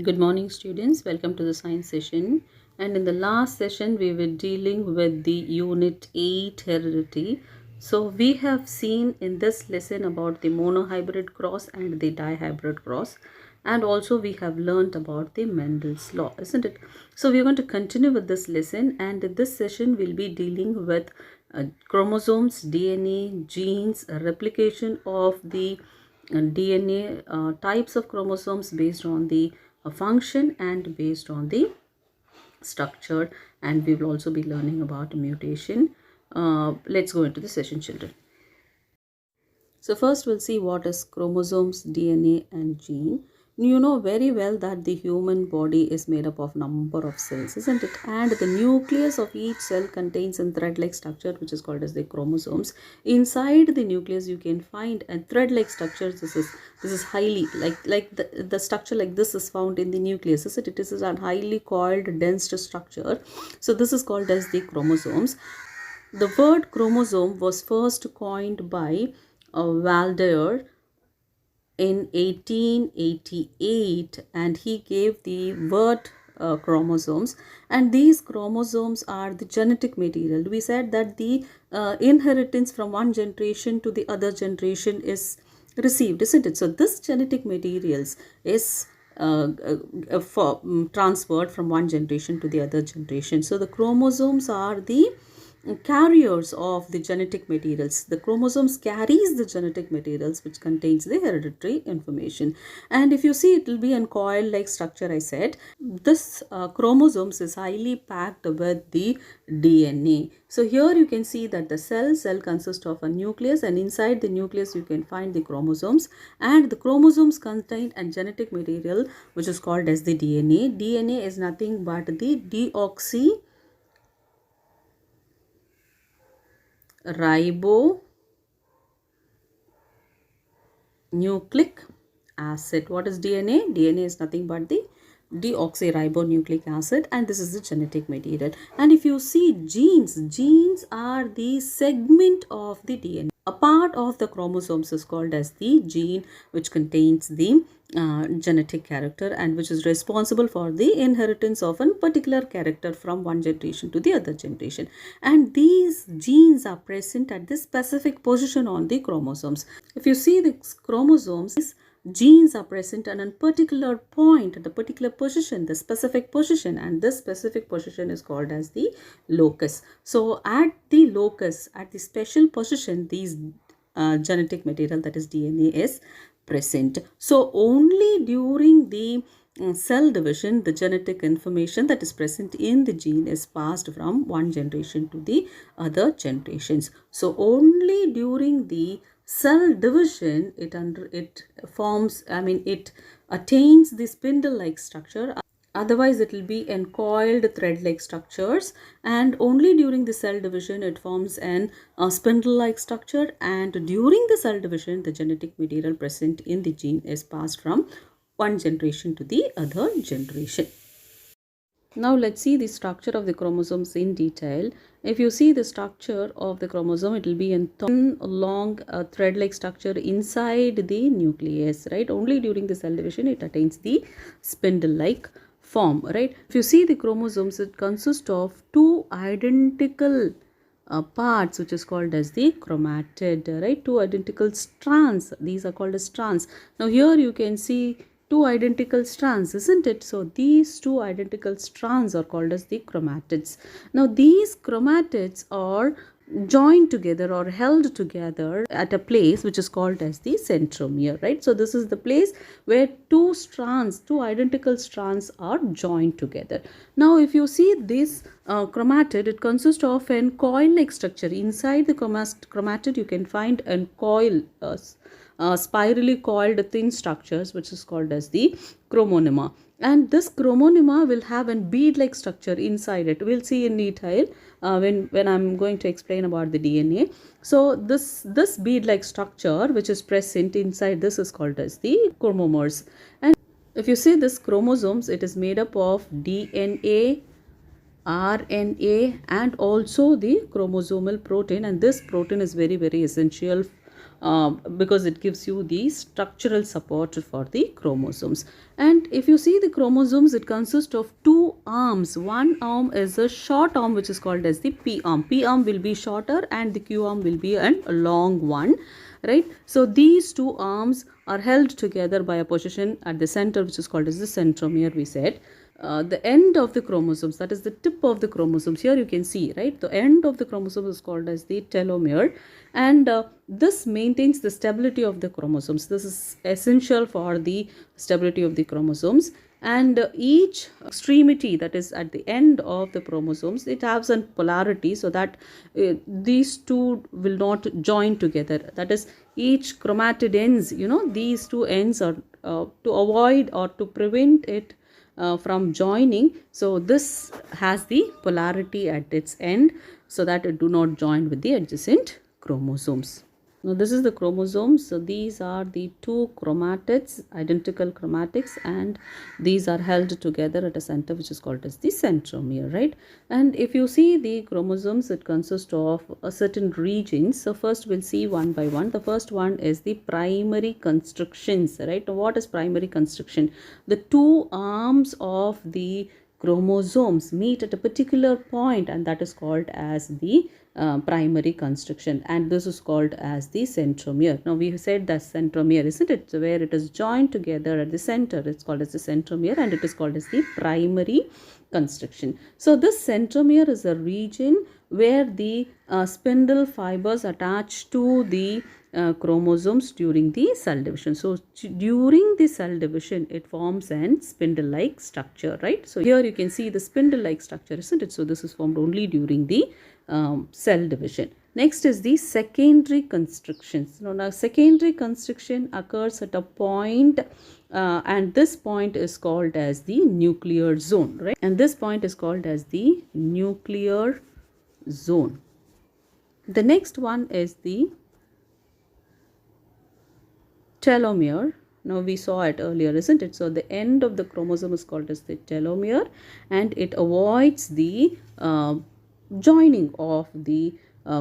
Good morning, students. Welcome to the science session. And in the last session, we were dealing with the unit 8 heredity. So we have seen in this lesson about the monohybrid cross and the dihybrid cross. And also we have learned about the Mendel's law, isn't it? So we are going to continue with this lesson, and in this session we'll be dealing with chromosomes, DNA, genes, replication of the DNA, types of chromosomes based on the function and based on the structure, and we will also be learning about mutation. Let's go into the session, children. So first we'll see what is chromosomes, DNA and gene. You know very well that the human body is made up of number of cells, isn't it? And the nucleus of each cell contains a thread-like structure which is called as the chromosomes. Inside the nucleus you can find a thread-like structure. This is highly like the structure like this is found in the nucleus, isn't it? It is a highly coiled dense structure. So this is called as the chromosomes. The word chromosome was first coined by Valdayer in 1888, and he gave the word chromosomes, and these chromosomes are the genetic material. We said that the inheritance from one generation to the other generation is received, isn't it? So this genetic materials is transferred from one generation to the other generation. So the chromosomes are the carriers of the genetic materials. The chromosomes carries the genetic materials which contains the hereditary information. And if you see, it will be a coil-like structure, I said. This chromosomes is highly packed with the DNA. So here you can see that the cell consists of a nucleus, and inside the nucleus you can find the chromosomes, and the chromosomes contain a genetic material which is called as the DNA. DNA is nothing but the deoxyribonucleic acid. What is DNA? DNA is nothing but the deoxyribonucleic acid, and this is the genetic material. And if you see genes are the segment of the DNA. A part of the chromosomes is called as the gene, which contains the genetic character and which is responsible for the inheritance of a particular character from one generation to the other generation. And these genes are present at this specific position on the chromosomes. If you see the chromosomes, genes are present at a particular point, at a particular position, the specific position, and this specific position is called as the locus. So at the locus, at the special position, these genetic material, that is DNA, is present. So only during the cell division, the genetic information that is present in the gene is passed from one generation to the other generations. So only during the cell division it attains the spindle-like structure. Otherwise it will be in coiled thread-like structures, and only during the cell division it forms an spindle-like structure, and during the cell division the genetic material present in the gene is passed from one generation to the other generation. Now let's see the structure of the chromosomes in detail. If you see the structure of the chromosome, it will be a thin, long, thread-like structure inside the nucleus, right? Only during the cell division it attains the spindle-like form, right? If you see the chromosomes, it consists of two identical parts which is called as the chromatid, right? Two identical strands. These are called as strands. Now here you can see two identical strands, isn't it? So these two identical strands are called as the chromatids. Now these chromatids are joined together or held together at a place which is called as the centromere, right? So this is the place where two identical strands are joined together. Now if you see this chromatid, it consists of an coil-like structure. Inside the chromatid you can find a coil, spirally coiled thin structures which is called as the chromonema, and this chromonema will have a bead-like structure inside it. We'll see in detail when I'm going to explain about the DNA. So this bead-like structure which is present inside this is called as the chromomers. And if you see this chromosomes, it is made up of DNA, RNA, and also the chromosomal protein, and this protein is very essential because it gives you the structural support for the chromosomes. And if you see the chromosomes, it consists of two arms. One arm is a short arm which is called as the P arm. P arm will be shorter and the Q arm will be a long one, right? So these two arms are held together by a position at the center which is called as the centromere, we said. The end of the chromosomes, that is the tip of the chromosomes, here you can see, right, the end of the chromosome is called as the telomere, and this maintains the stability of the chromosomes. This is essential for the stability of the chromosomes. And each extremity, that is at the end of the chromosomes, it has a polarity, so that these two will not join together. That is, each chromatid ends, these two ends are to avoid or to prevent it from joining. So this has the polarity at its end so that it do not join with the adjacent chromosomes. Now this is the chromosomes. So these are the two chromatids, identical chromatids, and these are held together at a center which is called as the centromere, right? And if you see the chromosomes, it consists of a certain regions. So first we'll see one by one. The first one is the primary constrictions, right? Now what is primary constriction? The two arms of the chromosomes meet at a particular point, and that is called as the primary constriction, and this is called as the centromere. Now we said that centromere, isn't it? So where it is joined together at the center, it's called as the centromere, and it is called as the primary constriction. So this centromere is a region where the spindle fibers attach to the chromosomes during the cell division. So during the cell division, it forms an spindle-like structure, right? So here you can see the spindle-like structure, isn't it? So this is formed only during the cell division. Next is the secondary constrictions. Now secondary constriction occurs at a point and this point is called as the nuclear zone, right? And this point is called as the nuclear zone. The next one is the telomere. Now we saw it earlier, isn't it? So the end of the chromosome is called as the telomere, and it avoids the joining of the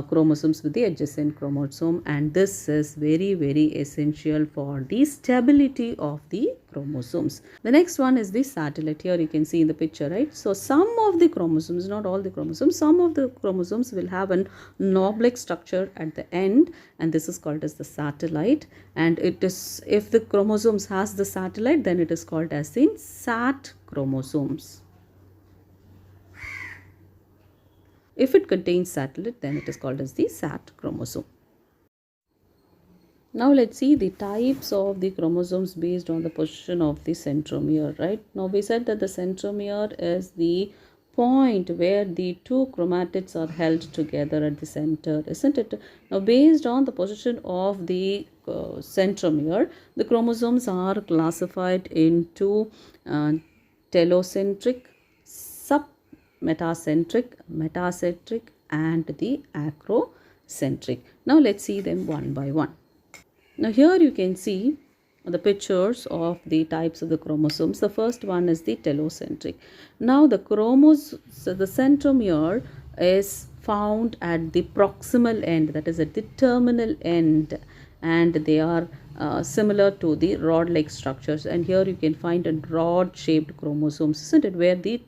chromosomes with the adjacent chromosome, and this is very essential for the stability of the chromosomes. The next one is the satellite. Here you can see in the picture, right? So some of the chromosomes, not all the chromosomes, some of the chromosomes will have an knob-like structure at the end, and this is called as the satellite. And it is, if the chromosomes has the satellite, then it is called as the SAT chromosomes. If it contains satellite, then it is called as the SAT chromosome. Now let's see the types of the chromosomes based on the position of the centromere, right? Now we said that the centromere is the point where the two chromatids are held together at the center, isn't it? Now based on the position of the centromere, the chromosomes are classified into telocentric, metacentric, metacentric, and the acrocentric. Now let's see them one by one. Now here you can see the pictures of the types of the chromosomes. The first one is the telocentric. Now the centromere is found at the proximal end, that is at the terminal end, and they are similar to the rod-like structures. And here you can find a rod-shaped chromosomes, isn't it, where the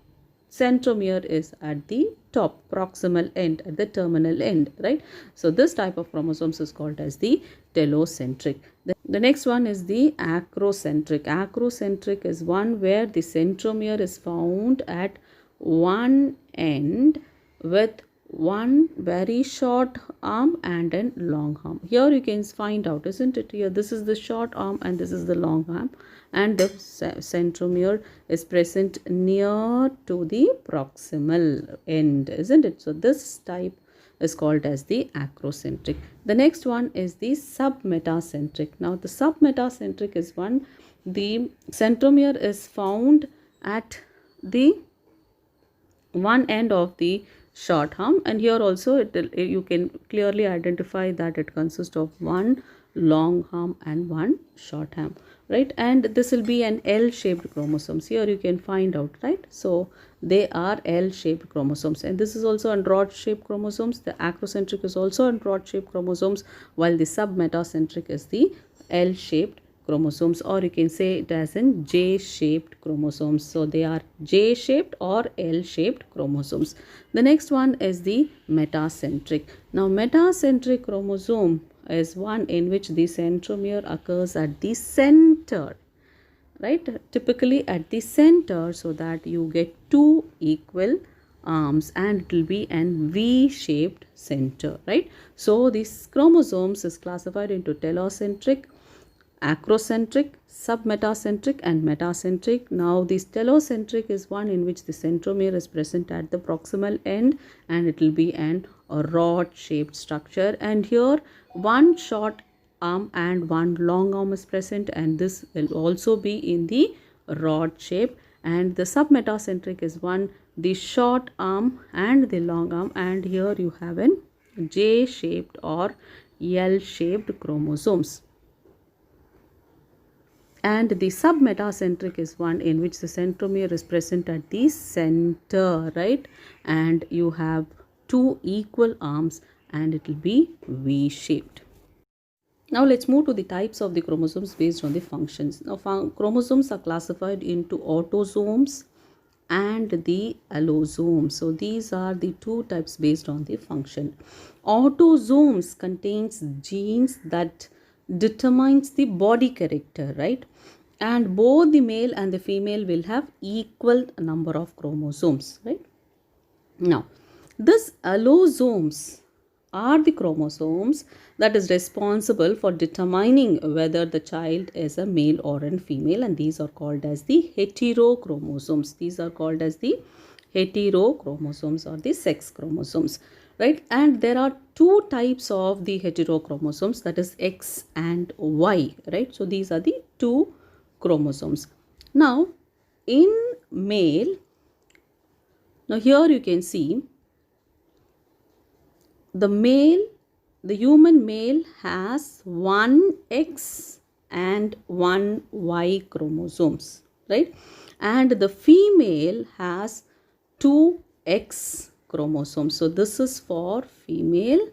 centromere is at the top, proximal end, at the terminal end, right? So this type of chromosomes is called as the telocentric. The next one is the acrocentric. Acrocentric is one where the centromere is found at one end with one very short arm and a long arm. Here you can find out, isn't it? Here this is the short arm and this is the long arm, and the centromere is present near to the proximal end, isn't it? So this type is called as the acrocentric. The next one is the submetacentric. Now the submetacentric is one, the centromere is found at the one end of the short arm, and here also you can clearly identify that it consists of one long arm and one short arm. right? And this will be an L-shaped chromosomes. Here you can find out, right? So they are L-shaped chromosomes, and this is also on rod-shaped chromosomes. The acrocentric is also on rod-shaped chromosomes, while the submetacentric is the L-shaped chromosomes, or you can say it as in J-shaped chromosomes. So they are J-shaped or L-shaped chromosomes. The next one is the metacentric. Now metacentric chromosome is one in which the centromere occurs at the center, right? Typically at the center, so that you get two equal arms, and it will be an V-shaped center, right? So these chromosomes is classified into telocentric, acrocentric, submetacentric and metacentric. Now this telocentric is one in which the centromere is present at the proximal end, and it will be a rod shaped structure, and here one short arm and one long arm is present, and this will also be in the rod shape. And the submetacentric is one, the short arm and the long arm, and here you have an J shaped or L shaped chromosomes. And the submetacentric is one in which the centromere is present at the center, right? And you have two equal arms, and it will be V-shaped. Now let's move to the types of the chromosomes based on the functions. Now chromosomes are classified into autosomes and the allosomes. So these are the two types based on the function. Autosomes contains genes that determines the body character, right? And both the male and the female will have equal number of chromosomes, right? Now this allosomes are the chromosomes that is responsible for determining whether the child is a male or a female, and these are called as the heterochromosomes. These are called as the heterochromosomes or the sex chromosomes, right? And there are two types of the heterochromosomes, that is X and Y, right? So these are the two chromosomes. Now in male, now here you can see the human male has one X and one Y chromosomes, right? And the female has two X chromosomes. So this is for female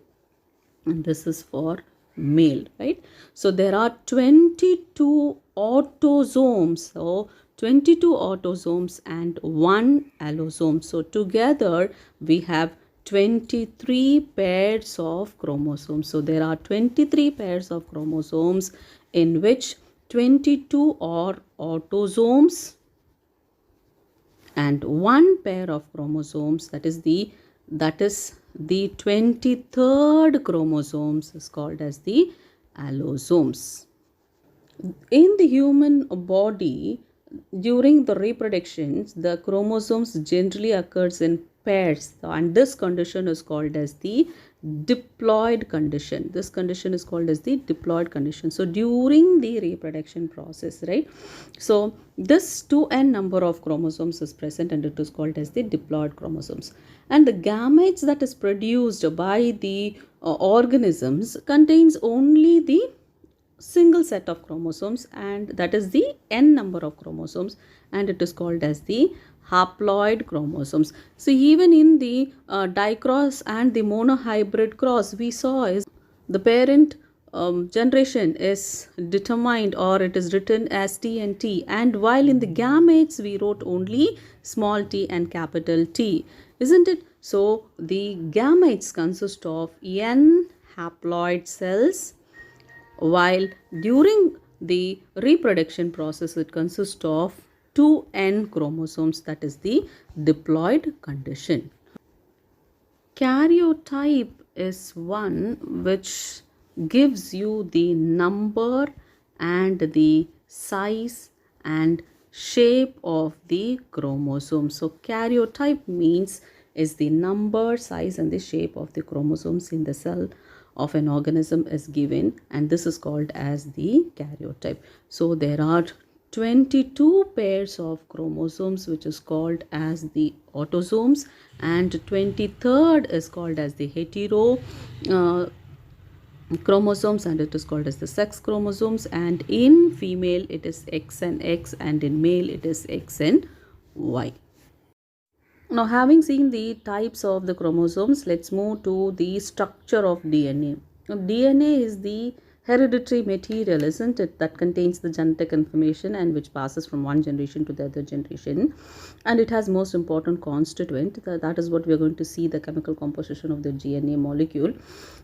and this is for male, right? So there are 22 autosomes. So 22 autosomes and one allosome. So together we have 23 pairs of chromosomes. So there are 23 pairs of chromosomes in which 22 are autosomes and one pair of chromosomes, that is the 23rd chromosomes, is called as the allosomes. In the human body, during the reproductions, the chromosomes generally occurs in pairs, and this condition is called as the diploid condition. This condition is called as the diploid condition. So during the reproduction process, right? So this 2n number of chromosomes is present, and it is called as the diploid chromosomes. And the gametes that is produced by the organisms contains only the single set of chromosomes, and that is the n number of chromosomes, and it is called as the haploid chromosomes. So even in the dicross and the monohybrid cross, we saw is the parent generation is determined, or it is written as T and T, and while in the gametes we wrote only small t and capital T, isn't it? So the gametes consist of n haploid cells, while during the reproduction process it consists of 2n chromosomes, that is the diploid condition. Karyotype is one which gives you the number and the size and shape of the chromosome. So karyotype means is the number, size and the shape of the chromosomes in the cell of an organism is given, and this is called as the karyotype. So there are 22 pairs of chromosomes which is called as the autosomes, and 23rd is called as the chromosomes, and it is called as the sex chromosomes, and in female it is X and X, and in male it is X and Y. Now, having seen the types of the chromosomes, let's move to the structure of DNA. Now, DNA is the hereditary material, isn't it, that contains the genetic information and which passes from one generation to the other generation. And it has most important constituent. That is what we are going to see, the chemical composition of the DNA molecule.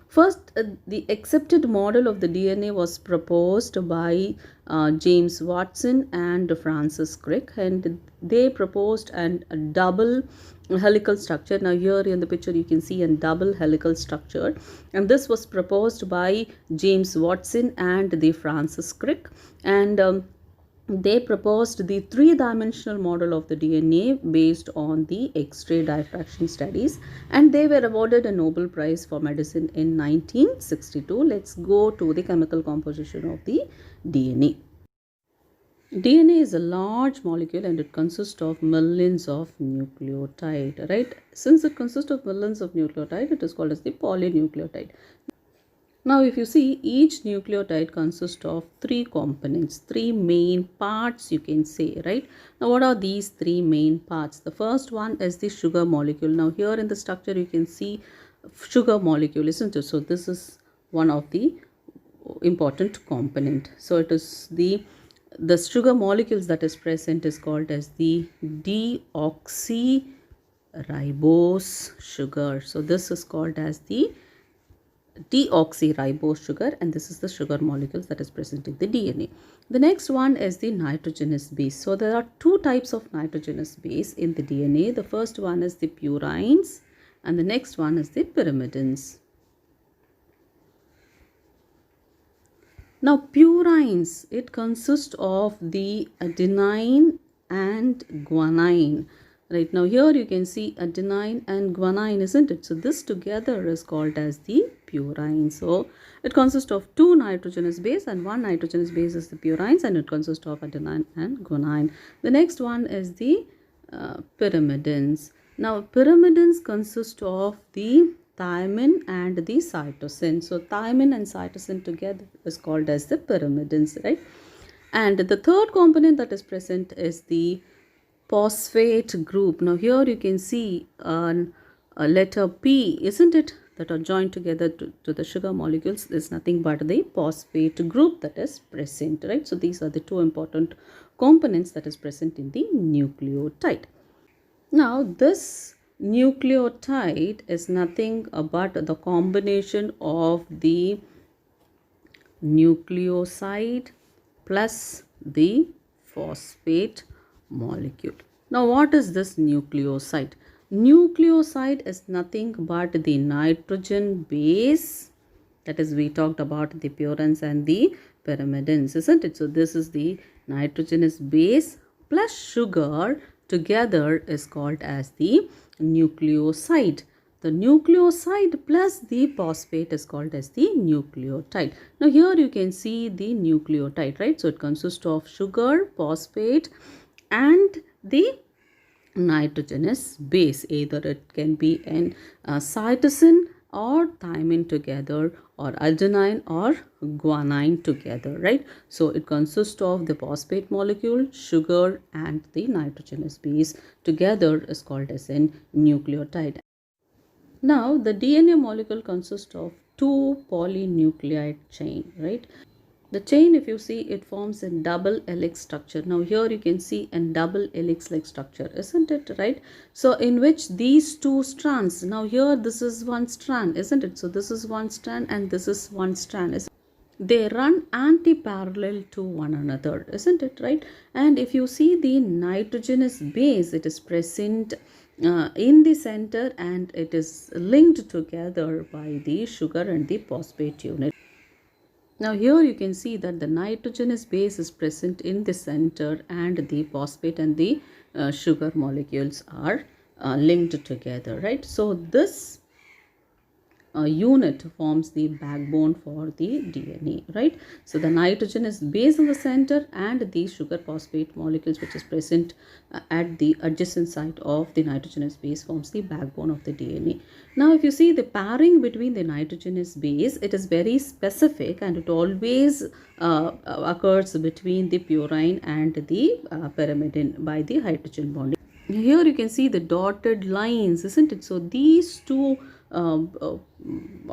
First, the accepted model of the DNA was proposed by James Watson and Francis Crick, and they proposed a double helical structure. Now here in the picture you can see a double helical structure, and this was proposed by James Watson and the Francis Crick, and they proposed the three-dimensional model of the DNA based on the X-ray diffraction studies, and they were awarded a Nobel Prize for Medicine in 1962. Let's go to the chemical composition of the DNA. DNA is a large molecule and it consists of millions of nucleotides, right? Since it consists of millions of nucleotides, it is called as the polynucleotide. Now, if you see, each nucleotide consists of three components, three main parts, you can say, right? Now, what are these three main parts? The first one is the sugar molecule. Now, here in the structure, you can see sugar molecule, isn't it? So, this is one of the important component. So, it is the sugar molecules that is present is called as the deoxyribose sugar. So, this is called as the deoxyribose sugar, and this is the sugar molecules that is present in the DNA. The next one is the nitrogenous base. So there are two types of nitrogenous base in the DNA. The first one is the purines and the next one is the pyrimidines. Now purines, it consists of the adenine and guanine. Right, now here you can see adenine and guanine, isn't it? So this together is called as the purine. So it consists of two nitrogenous base, and one nitrogenous base is the purines, and it consists of adenine and guanine. The next one is the pyrimidines. Now pyrimidines consist of the thymine and the cytosine. So thymine and cytosine together is called as the pyrimidines, right? And the third component that is present is the phosphate group. Now here you can see a letter P, isn't it, that are joined together to the sugar molecules is nothing but the phosphate group that is present, right? So these are the two important components that is present in the nucleotide. Now this nucleotide is nothing but the combination of the nucleoside plus the phosphate molecule. Now what is this nucleoside? Nucleoside is nothing but the nitrogen base, that is we talked about the purines and the pyrimidines, isn't it? So this is the nitrogenous base plus sugar together is called as the nucleoside. The nucleoside plus the phosphate is called as the nucleotide. Now here you can see the nucleotide, right? So it consists of sugar, phosphate and the nitrogenous base. Either it can be an cytosine or thymine together, or adenine or guanine together, right? So it consists of the phosphate molecule, sugar and the nitrogenous base together is called as an nucleotide. Now the DNA molecule consists of two polynucleotide chain, right? The chain, if you see, it forms a double helix structure. Now here you can see a double helix like structure, isn't it, right? So in which these two strands, now here this is one strand, isn't it? So this is one strand and this is one strand. They run anti-parallel to one another, isn't it, right? And if you see the nitrogenous base, it is present in the center and it is linked together by the sugar and the phosphate unit. Now here you can see that the nitrogenous base is present in the center and the phosphate and the sugar molecules are linked together, right? So this unit forms the backbone for the DNA, right? So the nitrogen is base in the center, and the sugar phosphate molecules which is present at the adjacent site of the nitrogenous base forms the backbone of the DNA. Now if you see the pairing between the nitrogenous base, it is very specific, and it always occurs between the purine and the pyrimidine by the hydrogen bonding. Here you can see the dotted lines, isn't it? So these two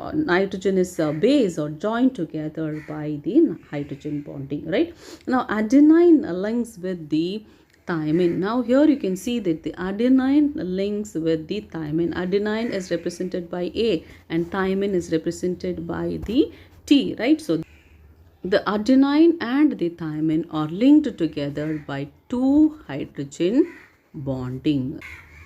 nitrogenous base are joined together by the hydrogen bonding, right? Now adenine links with the thymine. Now here you can see that the adenine links with the thymine. Adenine is represented by A and thymine is represented by the T, right? So the adenine and the thymine are linked together by two hydrogen bonding.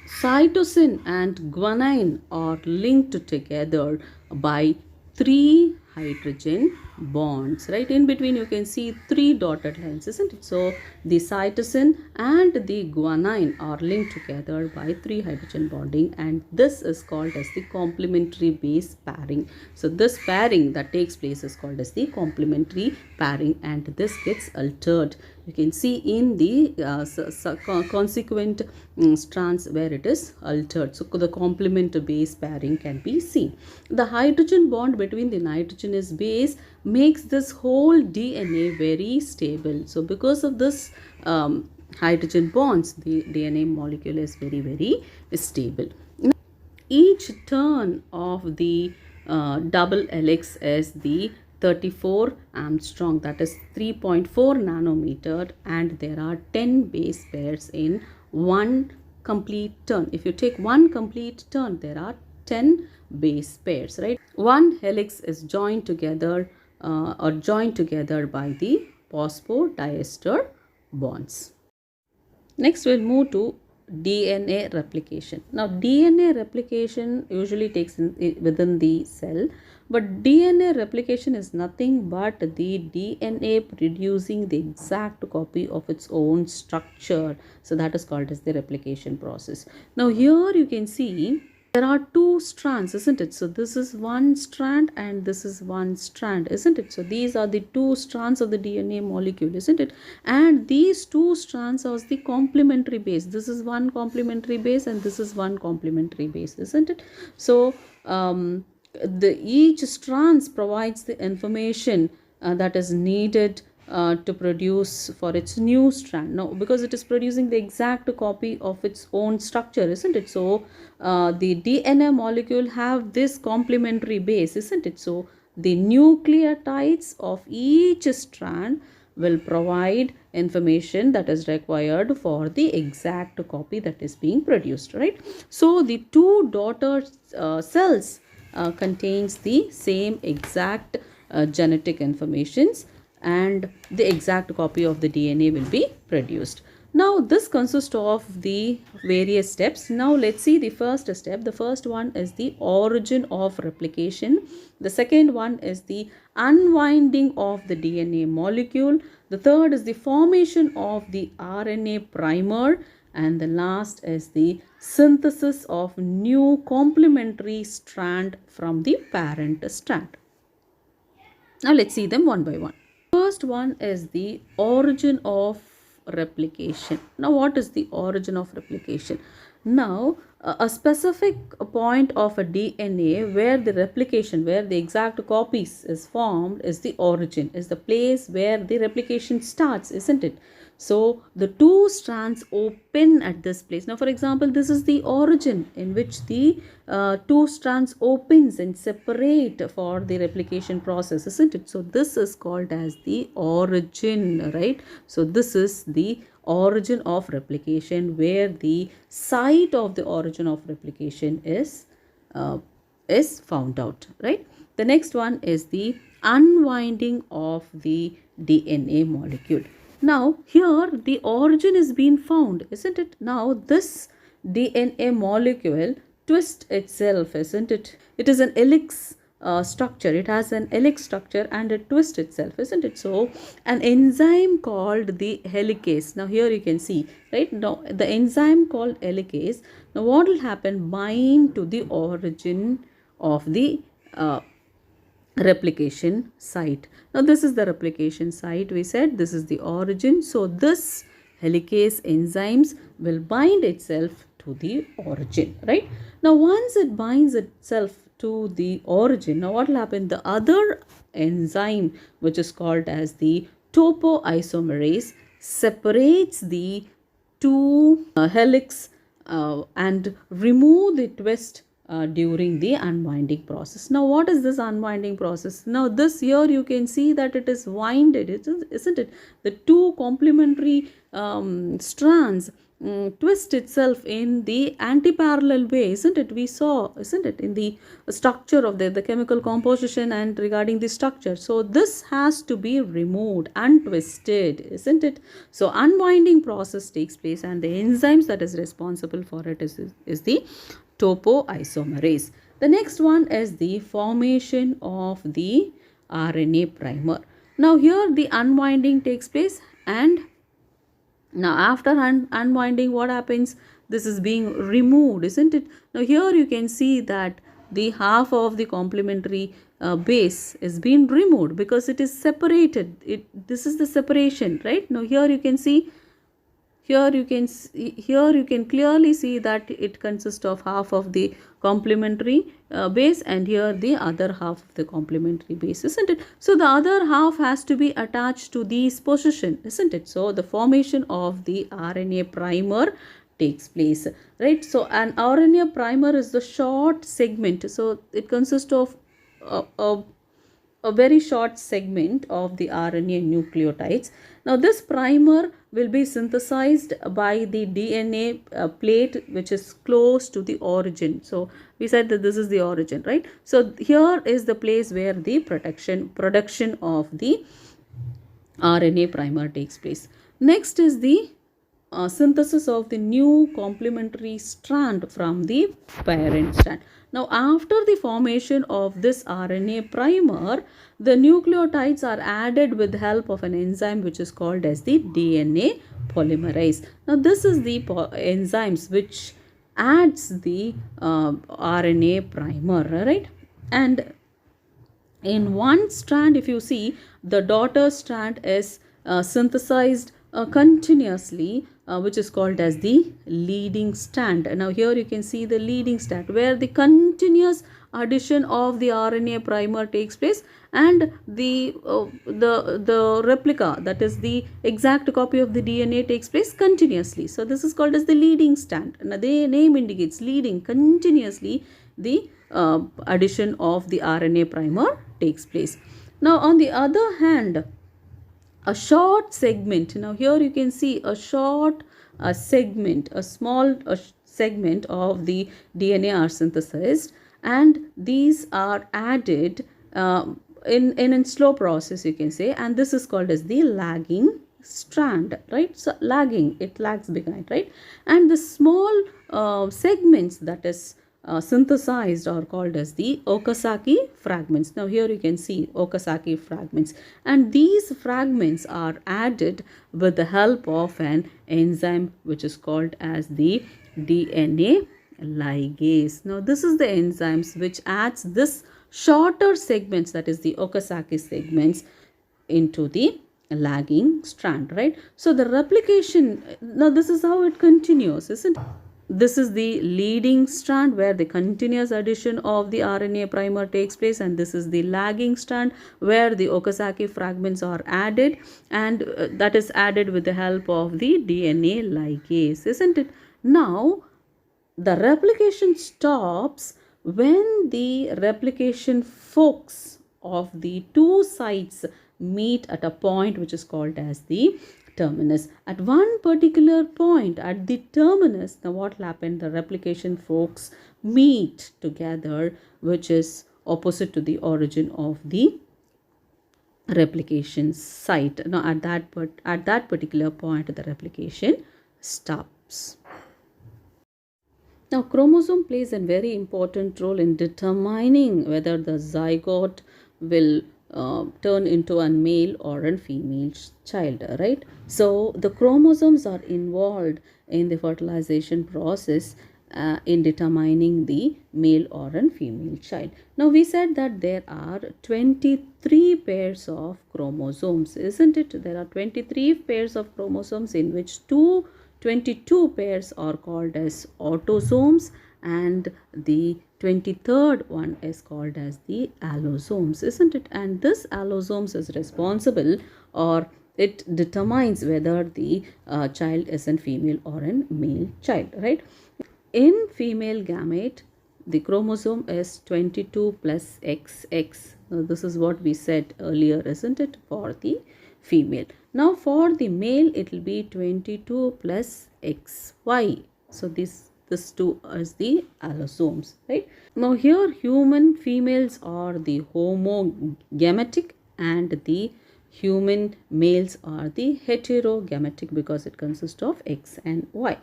Cytosine and guanine are linked together by three hydrogen bonds, right? In between you can see three dotted lines, isn't it? So the cytosine and the guanine are linked together by three hydrogen bonding, and this is called as the complementary base pairing. So this pairing that takes place is called as the complementary pairing, and this gets altered. You can see in the consequent strands where it is altered. So the complement base pairing can be seen. The hydrogen bond between the nitrogenous base makes this whole DNA very stable. So because of this hydrogen bonds, the DNA molecule is very stable. Each turn of the double helix is the 34 Armstrong, that is 3.4 nanometer, and there are 10 base pairs in one complete turn. If you take one complete turn, there are 10 base pairs, right? One helix is joined together by the phosphodiester bonds. Next we'll move to DNA replication. Now DNA replication usually takes within the cell, but DNA replication is nothing but the DNA producing the exact copy of its own structure. So that is called as the replication process. Now here you can see there are two strands, isn't it? So this is one strand and this is one strand, isn't it? So these are the two strands of the DNA molecule, isn't it? And these two strands are the complementary base. This is one complementary base and this is one complementary base, isn't it? So each strands provides the information that is needed to produce for its new strand. Now because it is producing the exact copy of its own structure, isn't it? So the DNA molecule have this complementary base, isn't it? So the nucleotides of each strand will provide information that is required for the exact copy that is being produced, right? So the two daughter cells contains the same exact genetic informations, and the exact copy of the DNA will be produced. Now this consists of the various steps. Now let's see the first step. The first one is the origin of replication. The second one is the unwinding of the DNA molecule. The third is the formation of the RNA primer. And the last is the synthesis of new complementary strand from the parent strand. Now let's see them one by one. First one is the origin of replication. Now what is the origin of replication? Now a specific point of a DNA where the replication, where the exact copies is formed, is the origin, is the place where the replication starts, isn't it? So the two strands open at this place. Now for example, this is the origin in which the two strands opens and separate for the replication process, isn't it? So this is called as the origin, right? So this is the origin of replication, where the site of the origin of replication is found out, right? The next one is the unwinding of the DNA molecule. Now here the origin is being found, isn't it? Now this DNA molecule twists itself, isn't it? It is an helix structure. It has an helix structure and it twists itself, isn't it? So an enzyme called the helicase. Now here you can see, right? Now the enzyme called helicase. Now what will happen? Bind to the origin of the uh, replication site. Now this is the replication site. We said this is the origin. So this helicase enzymes will bind itself to the origin, right? Now once it binds itself to the origin, now what will happen? The other enzyme, which is called as the topoisomerase, separates the two helix and remove the twist during the unwinding process. Now what is this unwinding process? Now this here you can see that it is winded, isn't it? The two complementary strands twist itself in the anti-parallel way, isn't it? We saw, isn't it, in the structure of the chemical composition and regarding the structure. So this has to be removed, untwisted, isn't it? So unwinding process takes place, and the enzymes that is responsible for it is the topoisomerase. The next one is the formation of the RNA primer. Now here the unwinding takes place, and now after unwinding, what happens? This is being removed, isn't it? Now here you can see that the half of the complementary base is being removed because it is separated. This is the separation, right? Now here you can see, here you can clearly see that it consists of half of the complementary base, and here the other half of the complementary base, isn't it? So the other half has to be attached to this position, isn't it? So the formation of the RNA primer takes place, right? So an RNA primer is the short segment. So it consists of a very short segment of the RNA nucleotides. Now this primer will be synthesized by the DNA plate, which is close to the origin. So we said that this is the origin, right? So here is the place where the production of the RNA primer takes place. Next is the synthesis of the new complementary strand from the parent strand. Now after the formation of this RNA primer, the nucleotides are added with the help of an enzyme which is called as the DNA polymerase. Now this is the enzymes which adds the RNA primer, right? And in one strand, if you see, the daughter strand is synthesized continuously, which is called as the leading strand. Now here you can see the leading strand where the continuous addition of the RNA primer takes place, and the replica, that is the exact copy of the DNA, takes place continuously. So this is called as the leading strand. Now the name indicates leading continuously, the addition of the RNA primer takes place. Now on the other hand, a short segment, now here you can see a short segment, a small segment of the DNA are synthesized, and these are added in slow process, you can say, and this is called as the lagging strand, right? So lagging, it lags behind, right? And the small segments that is synthesized are called as the Okazaki fragments. Now here you can see Okazaki fragments, and these fragments are added with the help of an enzyme which is called as the DNA ligase. Now this is the enzymes which adds this shorter segments, that is the Okazaki segments, into the lagging strand, right? So the replication, now this is how it continues, isn't it? This is the leading strand where the continuous addition of the RNA primer takes place, and this is the lagging strand where the Okazaki fragments are added, and that is added with the help of the DNA ligase, isn't it? Now the replication stops when the replication forks of the two sites meet at a point which is called as the terminus. At one particular point at the terminus, now what will happen? The replication forks meet together, which is opposite to the origin of the replication site. Now at that particular point, the replication stops. Now chromosome plays a very important role in determining whether the zygote will turn into a male or a female child, right? So the chromosomes are involved in the fertilization process, in determining the male or a female child. Now we said that there are 23 pairs of chromosomes, isn't it? There are 23 pairs of chromosomes, in which 22 pairs are called as autosomes, and the 23rd one is called as the allosomes, isn't it? And this allosomes is responsible, or it determines whether the child is a female or a male child, right? In female gamete, the chromosome is 22 plus XX. This is what we said earlier, isn't it, for the female. Now for the male, it will be 22 plus XY. So this two is the allosomes, right? Now here human females are the homogametic and the human males are the heterogametic, because it consists of X and Y.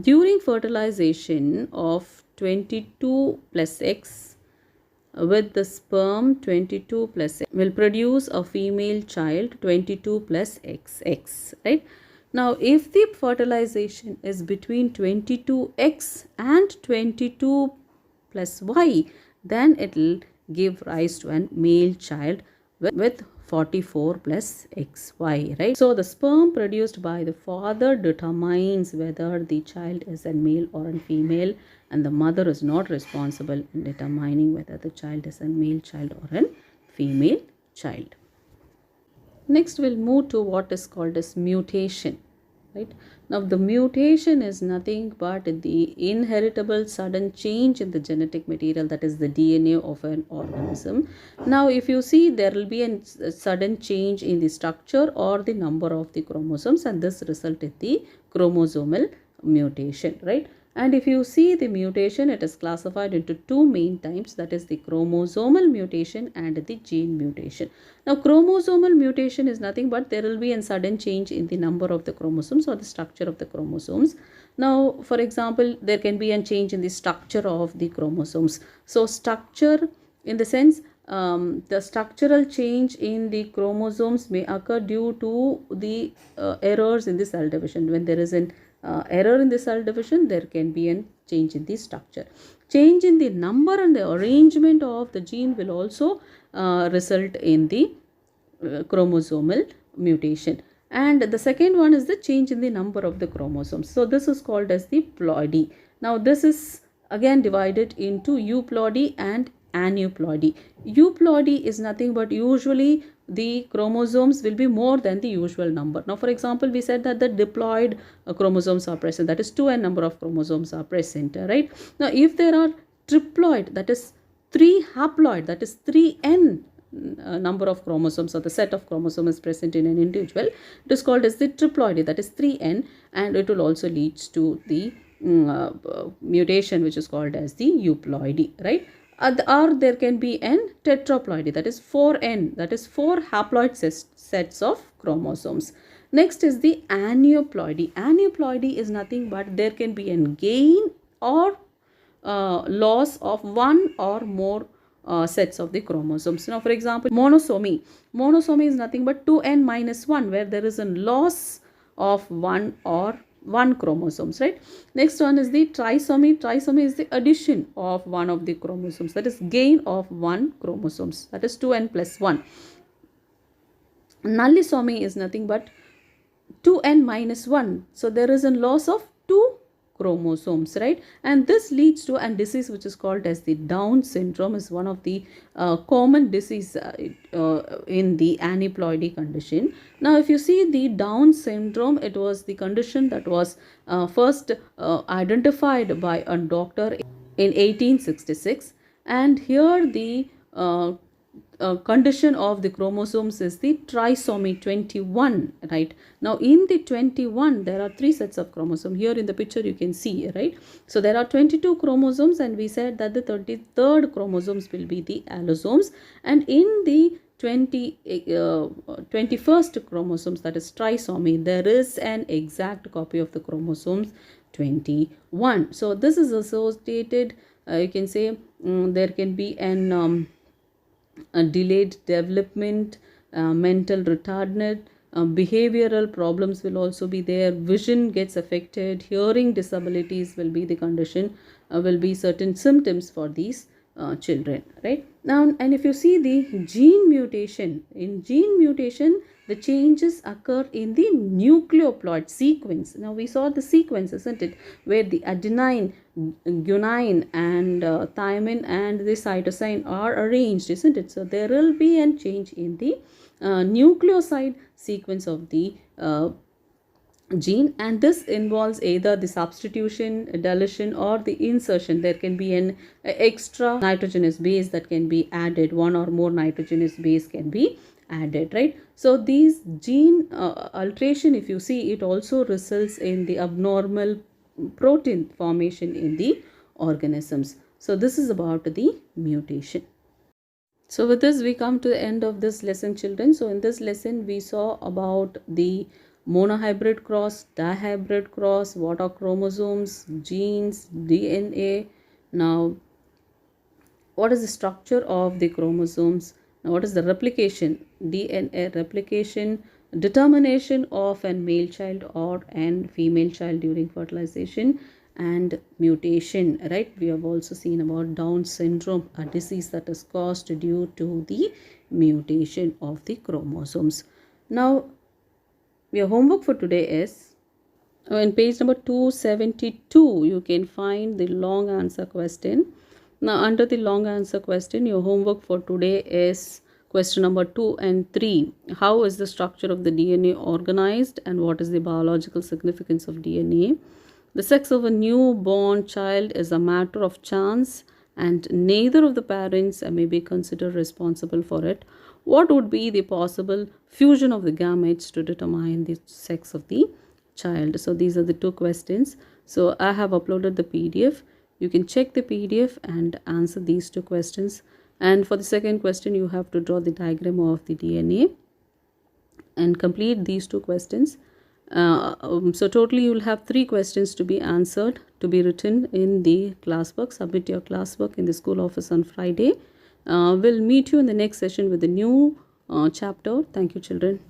During fertilization of 22 plus X with the sperm 22 plus X will produce a female child 22 plus XX, right? Now if the fertilization is between 22X and 22 plus Y, then it will give rise to a male child with 44 plus XY, right? So the sperm produced by the father determines whether the child is a male or a female, and the mother is not responsible in determining whether the child is a male child or a female child. Next we'll move to what is called as mutation. Right? Now the mutation is nothing but the inheritable sudden change in the genetic material, that is the DNA of an organism. Now if you see, there will be a sudden change in the structure or the number of the chromosomes, and this results in the chromosomal mutation, right? And if you see the mutation, it is classified into two main types, that is the chromosomal mutation and the gene mutation. Now chromosomal mutation is nothing but there will be a sudden change in the number of the chromosomes or the structure of the chromosomes. Now for example, there can be a change in the structure of the chromosomes. So structure in the sense, the structural change in the chromosomes may occur due to the errors in the cell division. When there is an error in the cell division, there can be a change in the structure. Change in the number and the arrangement of the gene will also result in the chromosomal mutation. And the second one is the change in the number of the chromosomes. So this is called as the ploidy. Now this is again divided into euploidy and aneuploidy. Euploidy is nothing but usually the chromosomes will be more than the usual number. Now for example, we said that the diploid chromosomes are present, that is 2n number of chromosomes are present, right? Now if there are triploid, that is 3 haploid, that is 3n number of chromosomes, or the set of chromosomes is present in an individual, it is called as the triploidy, that is 3n, and it will also lead to the mutation which is called as the euploidy, right? Or there can be an tetraploidy, that is 4n, that is 4 haploid sets of chromosomes. Next is the aneuploidy. Aneuploidy is nothing but there can be a gain or loss of one or more sets of the chromosomes. Now for example, monosomy. Monosomy is nothing but 2n minus 1, where there is a loss of one or one chromosomes, right? Next one is the trisomy. Trisomy is the addition of one of the chromosomes, that is gain of one chromosomes, that is 2n plus 1. Nullisomy is nothing but 2n minus 1, so there is a loss of 2 chromosomes, right? And this leads to a disease which is called as the Down syndrome, is one of the common disease in the aneuploidy condition. Now if you see the Down syndrome, it was the condition that was first identified by a doctor in 1866, and here the condition of the chromosomes is the trisomy 21, right? Now in the 21 there are 3 sets of chromosomes. Here in the picture you can see, right? So there are 22 chromosomes, and we said that the 33rd chromosomes will be the allosomes, and in the 21st chromosomes, that is trisomy, there is an exact copy of the chromosomes 21. So this is associated, you can say there can be an a delayed development, mental retarded, behavioral problems will also be there, vision gets affected, hearing disabilities will be the condition, will be certain symptoms for these children, right? Now, and if you see the gene mutation, in gene mutation, the changes occur in the nucleoploid sequence. Now, we saw the sequence, isn't it, where the adenine, guanine, and thymine and the cytosine are arranged, isn't it? So, there will be a change in the nucleoside sequence of the gene, and this involves either the substitution, deletion, or the insertion. There can be an extra nitrogenous base that can be added, one or more nitrogenous base can be added, right? So these gene alteration, if you see, it also results in the abnormal protein formation in the organisms. So this is about the mutation. So with this we come to the end of this lesson, children. So in this lesson we saw about the monohybrid cross, dihybrid cross, what are chromosomes, genes, DNA. Now what is the structure of the chromosomes? Now what is the replication, DNA replication, determination of a male child or an female child during fertilization, and mutation, right? We have also seen about Down syndrome, a disease that is caused due to the mutation of the chromosomes. Now your homework for today is in page number 272. You can find the long answer question. Now under the long answer question, your homework for today is question number 2 and 3. How is the structure of the DNA organized, and what is the biological significance of DNA? The sex of a newborn child is a matter of chance, and neither of the parents may be considered responsible for it. What would be the possible fusion of the gametes to determine the sex of the child? So these are the two questions. So I have uploaded the PDF. You can check the PDF and answer these two questions. And for the second question, you have to draw the diagram of the DNA and complete these two questions. So totally you will have 3 questions to be answered, to be written in the classwork. Submit your classwork in the school office on Friday. We'll meet you in the next session with a new chapter. Thank you, children.